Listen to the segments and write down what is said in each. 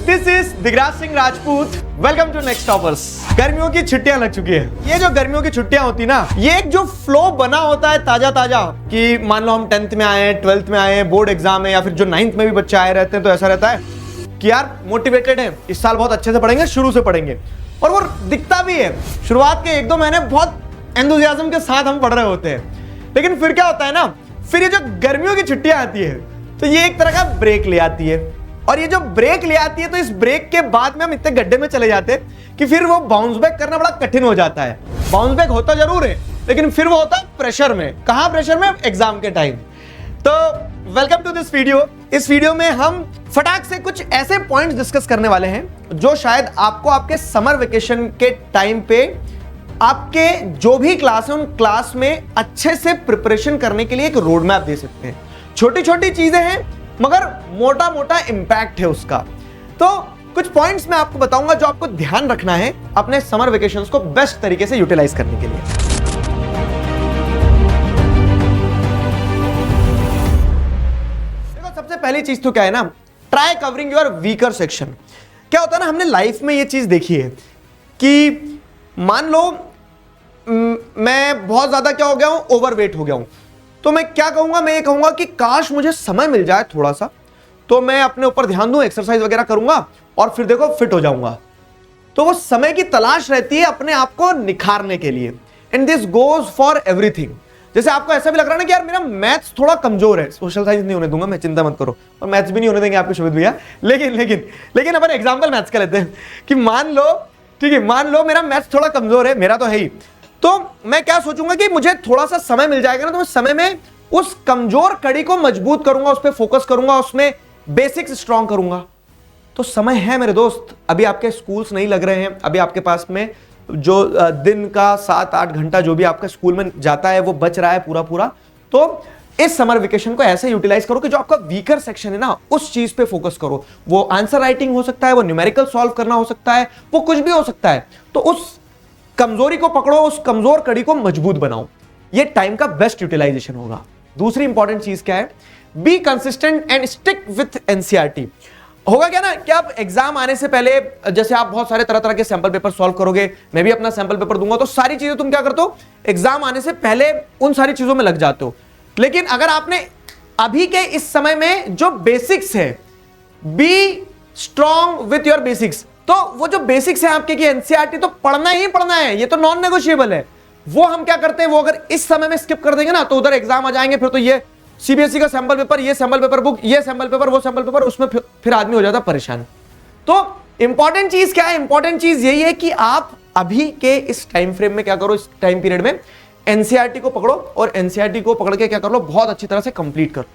This is Digraj Singh Rajput. Welcome to next toppers. गर्मियों की छुट्टियां लग चुकी है। ये जो गर्मियों की छुट्टियां होती ना, ये एक जो फ्लो बना होता है ताजा ताजा, कि मान लो हम 10th में आए, 12th में आए, बोर्ड एग्जाम है, या फिर जो 9th में भी बच्चे आए रहते हैं, तो ऐसा रहता है कि यार मोटिवेटेड है, इस साल बहुत अच्छे से पढ़ेंगे, शुरू से पढ़ेंगे, और वो दिखता भी है। शुरुआत के 1-2 महीने बहुत एंथुसियाज्म के साथ हम पढ़ रहे होते हैं, लेकिन फिर क्या होता है ना, फिर ये जो गर्मियों की छुट्टियां आती है, तो ये एक तरह का ब्रेक ले आती है। और ये जो ब्रेक ले आती है, तो इस ब्रेक के बाद में हम इतने गड्ढे में चले जाते हैं कि फिर वो बाउंस बैक करना बड़ा कठिन हो जाता है। बाउंस बैक होता जरूर है, लेकिन फिर वो होता है प्रेशर में। कहां प्रेशर में? एग्जाम के टाइम। तो वेलकम टू दिस वीडियो। इस वीडियो में हम फटाक से कुछ ऐसे पॉइंट्स डिस्कस करने वाले हैं जो शायद आपको आपके समर वेकेशन के टाइम पे आपके जो भी क्लास है उन क्लास में अच्छे से प्रिपरेशन करने के लिए एक रोड मैप दे सकते हैं। छोटी छोटी चीजें हैं, मगर मोटा मोटा इंपैक्ट है उसका। तो कुछ पॉइंट्स मैं आपको बताऊंगा जो आपको ध्यान रखना है अपने समर वेकेशंस को बेस्ट तरीके से यूटिलाइज करने के लिए। देखो, सबसे पहली चीज तो क्या है ना, try covering your weaker section. क्या होता है ना, हमने लाइफ में ये चीज देखी है कि मान लो मैं बहुत ज्यादा क्या हो गया हूं, ओवरवेट हो गया हूं, तो मैं क्या कहूंगा, मैं ये कहूंगा कि काश मुझे समय मिल जाए थोड़ा सा, तो मैं अपने ऊपर ध्यान दूं, एक्सरसाइज वगैरह करूंगा और फिर देखो फिट हो जाऊंगा। तो वो समय की तलाश रहती है अपने आप को निखारने के लिए। And this goes for everything. जैसे आपको ऐसा भी लग रहा है ना कि यार मेरा मैथ्स थोड़ा कमजोर है, सोशल साइंस नहीं होने दूंगा मैं, चिंता मत करो, और मैथ्स भी नहीं होने देंगे आपके शुभित भैया। लेकिन अपन एग्जाम्पल मैथ्स का लेते हैं कि मान लो, ठीक है, मान लो मेरा मैथ्स थोड़ा कमजोर है, मेरा तो है ही, तो मैं क्या सोचूंगा कि मुझे थोड़ा सा समय मिल जाएगा ना, तो उस समय में उस कमजोर कड़ी को मजबूत करूंगा, उस पर फोकस करूंगा, उसमें बेसिक्स स्ट्रांग करूंगा। तो समय है मेरे दोस्त। अभी आपके स्कूल्स नहीं लग रहे हैं, अभी आपके पास में जो दिन का 7-8 घंटा जो भी आपका स्कूल में जाता है वो बच रहा है पूरा। तो इस समर वेकेशन को ऐसे यूटिलाइज करो कि जो आपका वीकर सेक्शन है ना, उस चीज पे फोकस करो। वो आंसर राइटिंग हो सकता है, वो न्यूमेरिकल सॉल्व करना हो सकता है, वो कुछ भी हो सकता है। तो उस कमजोरी को पकड़ो, उस कमजोर कड़ी को मजबूत बनाओ। ये टाइम का बेस्ट यूटिलाइजेशन होगा। दूसरी इंपॉर्टेंट चीज क्या है, be consistent and stick with NCERT. होगा क्या ना कि आप एग्जाम आने से पहले, जैसे आप बहुत सारे तरह तरह के सैंपल पेपर सॉल्व करोगे, मैं भी अपना सैंपल पेपर दूंगा, तो सारी चीजें तुम क्या करते हो, एग्जाम आने से पहले उन सारी चीजों में लग जाते हो। लेकिन अगर आपने अभी के इस समय में जो बेसिक्स है, be strong with your basics, तो वो जो बेसिक्स है आपके की एनसीईआरटी तो पढ़ना ही पढ़ना है, ये तो नॉन नेगोशिएबल है। वो हम क्या करते हैं, वो अगर इस समय में स्किप कर देंगे ना, तो उधर एग्जाम आ जाएंगे, फिर तो ये सीबीएसई का सैंपल पेपर, ये सैंपल पेपर बुक, ये सैंपल पेपर, वो सैंपल पेपर, उसमें फिर आदमी हो जाता परेशान। तो इंपॉर्टेंट चीज क्या है, इंपॉर्टेंट चीज यही है कि आप अभी के इस टाइम फ्रेम में क्या करो, इस टाइम पीरियड में एनसीईआरटी को पकड़ो, और एनसीईआरटी को पकड़ के क्या कर लो, बहुत अच्छी तरह से कंप्लीट करो।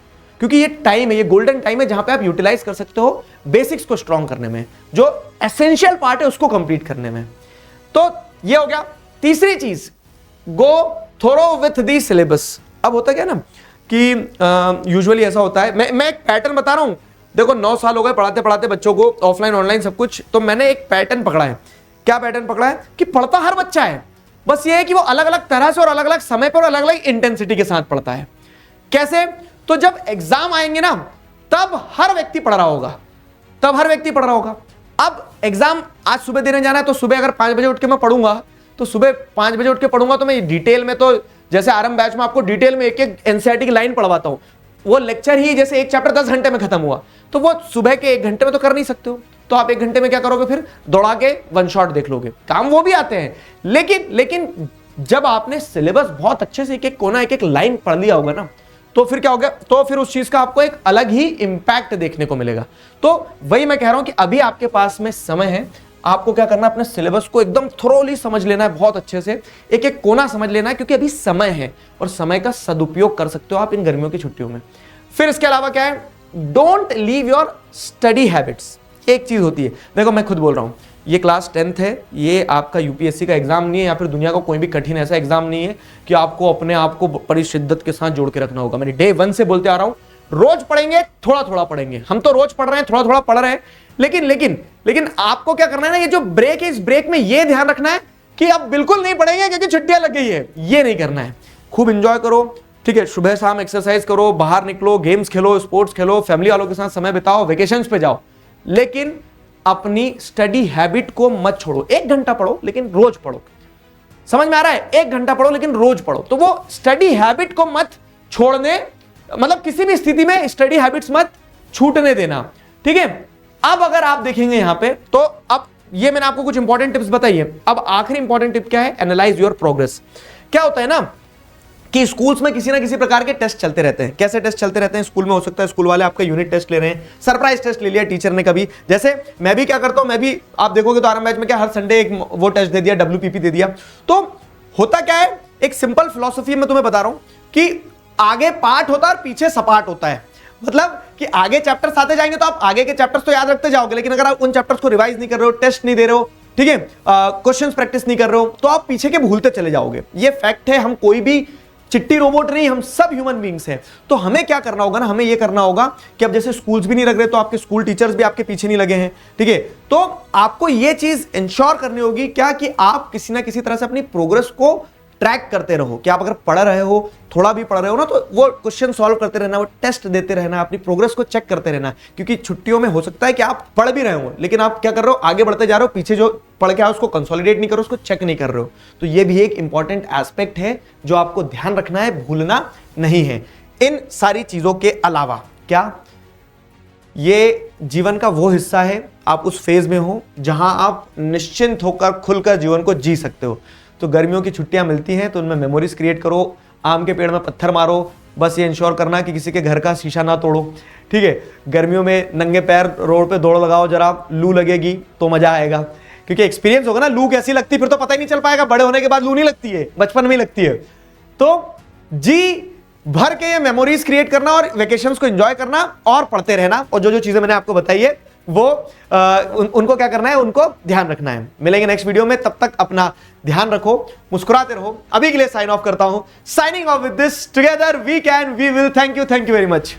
क्योंकि ये टाइम है, ये गोल्डन टाइम है, जहां पे आप यूटिलाइज कर सकते हो बेसिक्स को स्ट्रॉन्ग करने में, जो एसेंशियल पार्ट है उसको कंप्लीट करने में। तो ये हो गया। तीसरी चीज, गो थोरो विथ दी सिलेबस। अब होता क्या ना कि यूजुअली ऐसा होता है, मैं एक पैटर्न बता रहा हूं। देखो 9 साल हो गए पढ़ाते पढ़ाते बच्चों को, ऑफलाइन ऑनलाइन सब कुछ, तो मैंने एक पैटर्न पकड़ा है। क्या पैटर्न पकड़ा है कि पढ़ता हर बच्चा है, बस ये है कि वो अलग अलग तरह से और अलग अलग समय पर और अलग अलग इंटेंसिटी के साथ पढ़ता है। कैसे? तो जब एग्जाम आएंगे ना, तब हर व्यक्ति पढ़ रहा होगा, अब एग्जाम आज सुबह देने जाना है, तो सुबह अगर 5 बजे उठ के मैं पढ़ूंगा, तो सुबह 5 बजे उठ के पढ़ूंगा, तो मैं डिटेल में, तो जैसे आरंभ बैच में आपको डिटेल में एक एक एनसीईआरटी की लाइन पढ़वाता हूं, वो लेक्चर ही जैसे एक चैप्टर 10 घंटे में खत्म हुआ, तो वो सुबह के 1 घंटे में तो कर नहीं सकते हो। तो आप 1 घंटे में क्या करोगे, फिर दौड़ा के 1 शॉट देख लोगे। काम वो भी आते हैं, लेकिन जब आपने सिलेबस बहुत अच्छे से एक एक कोना, एक एक लाइन पढ़ लिया होगा ना, तो फिर क्या हो गया, तो फिर उस चीज का आपको एक अलग ही इंपैक्ट देखने को मिलेगा। तो वही मैं कह रहा हूं कि अभी आपके पास में समय है, आपको क्या करना है, अपने सिलेबस को एकदम थोरोली समझ लेना है, बहुत अच्छे से एक एक कोना समझ लेना है, क्योंकि अभी समय है और समय का सदुपयोग कर सकते हो आप इन गर्मियों की छुट्टियों में। फिर इसके अलावा क्या है, don't leave your study habits. एक चीज होती है, देखो मैं खुद बोल रहा हूं, ये क्लास 10th है, ये आपका यूपीएससी का एग्जाम नहीं है, या फिर दुनिया का कोई भी कठिन ऐसा एग्जाम नहीं है कि आपको अपने आप को बड़ी शिद्दत के साथ जोड़ के रखना होगा। मैंने डे 1 से बोलते आ रहा हूं, रोज पढ़ेंगे, थोड़ा थोड़ा पढ़ेंगे। हम तो रोज पढ़ रहे हैं, थोड़ा थोड़ा पढ़ रहे हैं, लेकिन आपको क्या करना है ना, ये जो ब्रेक है, इस ब्रेक में ये ध्यान रखना है कि अब बिल्कुल नहीं पढ़ेंगे क्योंकि छुट्टियां लग गई है, ये नहीं करना है। खूब इंजॉय करो, ठीक है, सुबह शाम एक्सरसाइज करो, बाहर निकलो, गेम्स खेलो, स्पोर्ट्स खेलो, फैमिली वालों के साथ समय बिताओ, वेकेशंस पे जाओ, लेकिन अपनी स्टडी हैबिट को मत छोड़ो। 1 घंटा पढ़ो लेकिन रोज पढ़ो। समझ में आ रहा है? 1 घंटा पढ़ो लेकिन रोज पढ़ो। तो वो स्टडी हैबिट को मत छोड़ने, मतलब किसी भी स्थिति में स्टडी हैबिट्स मत छूटने देना, ठीक है। अब अगर आप देखेंगे यहां पे, तो अब ये मैंने आपको कुछ इंपॉर्टेंट टिप्स बताई है। अब आखिरी इंपॉर्टेंट टिप क्या है? Analyse your progress. क्या होता है ना कि स्कूल्स में किसी ना किसी प्रकार के टेस्ट चलते रहते हैं। कैसे टेस्ट चलते रहते हैं? स्कूल में हो सकता है स्कूल वाले आपका यूनिट टेस्ट ले रहे हैं, सरप्राइज टेस्ट ले लिया टीचर ने कभी। जैसे मैं भी क्या करता हूं, मैं भी आप देखोगे तो आरएम बैच में क्या हर संडे एक वो टेस्ट दे दिया, WPP दे दिया। तो होता क्या है, एक सिंपल फिलॉसफी मैं तुम्हें बता रहा हूं कि आगे पाठ होता है और पीछे सपाट होता है। मतलब कि आगे चैप्टर्स आते जाएंगे तो आप आगे के चैप्टर्स तो याद रखते जाओगे, लेकिन अगर आप उन चैप्टर्स को रिवाइज नहीं कर रहे हो, टेस्ट नहीं दे रहे हो, ठीक है, क्वेश्चंस प्रैक्टिस नहीं कर रहे हो, तो आप पीछे के भूलते चले जाओगे। ये फैक्ट है। हम कोई भी चिट्टी रोबोट नहीं, हम सब ह्यूमन बींग्स हैं। तो हमें क्या करना होगा ना, हमें ये करना होगा कि अब जैसे स्कूल्स भी नहीं लग रहे तो आपके स्कूल टीचर्स भी आपके पीछे नहीं लगे हैं, ठीक है। तो आपको ये चीज इंश्योर करनी होगी क्या, कि आप किसी ना किसी तरह से अपनी प्रोग्रेस को ट्रैक करते रहो। कि आप अगर पढ़ रहे हो, थोड़ा भी पढ़ रहे हो ना, तो वो क्वेश्चन सॉल्व करते रहना, वो टेस्ट देते रहना, अपनी प्रोग्रेस को चेक करते रहना। क्योंकि छुट्टियों में हो सकता है कि आप पढ़ भी रहे हो लेकिन आप क्या कर रहे हो, आगे बढ़ते जा रहे हो, पीछे जो पढ़ के आओ उसको कंसोलिडेट नहीं करो, उसको चेक नहीं कर रहे हो। तो ये भी एक इंपॉर्टेंट एस्पेक्ट है जो आपको ध्यान रखना है, भूलना नहीं है। इन सारी चीजों के अलावा क्या, ये जीवन का वो हिस्सा है, आप उस फेज में हो जहां आप निश्चिंत होकर खुलकर जीवन को जी सकते हो। तो गर्मियों की छुट्टियां मिलती हैं तो उनमें मेमोरीज क्रिएट करो, आम के पेड़ में पत्थर मारो, बस ये इंश्योर करना कि किसी के घर का शीशा ना तोड़ो, ठीक है। गर्मियों में नंगे पैर रोड पे दौड़ लगाओ, जरा लू लगेगी तो मजा आएगा, क्योंकि एक्सपीरियंस होगा ना, लू कैसी लगती फिर तो पता ही नहीं चल पाएगा। बड़े होने के बाद लू नहीं लगती है, बचपन में ही लगती है। तो जी भर के ये मेमोरीज क्रिएट करना और वेकेशंस को एंजॉय करना और पढ़ते रहना, और जो जो चीजें मैंने आपको बताई है वो उनको क्या करना है, उनको ध्यान रखना है। मिलेंगे नेक्स्ट वीडियो में, तब तक अपना ध्यान रखो, मुस्कुराते रहो। अभी के लिए साइन ऑफ करता हूं। Signing off with this, together we can, we will. Thank you very much.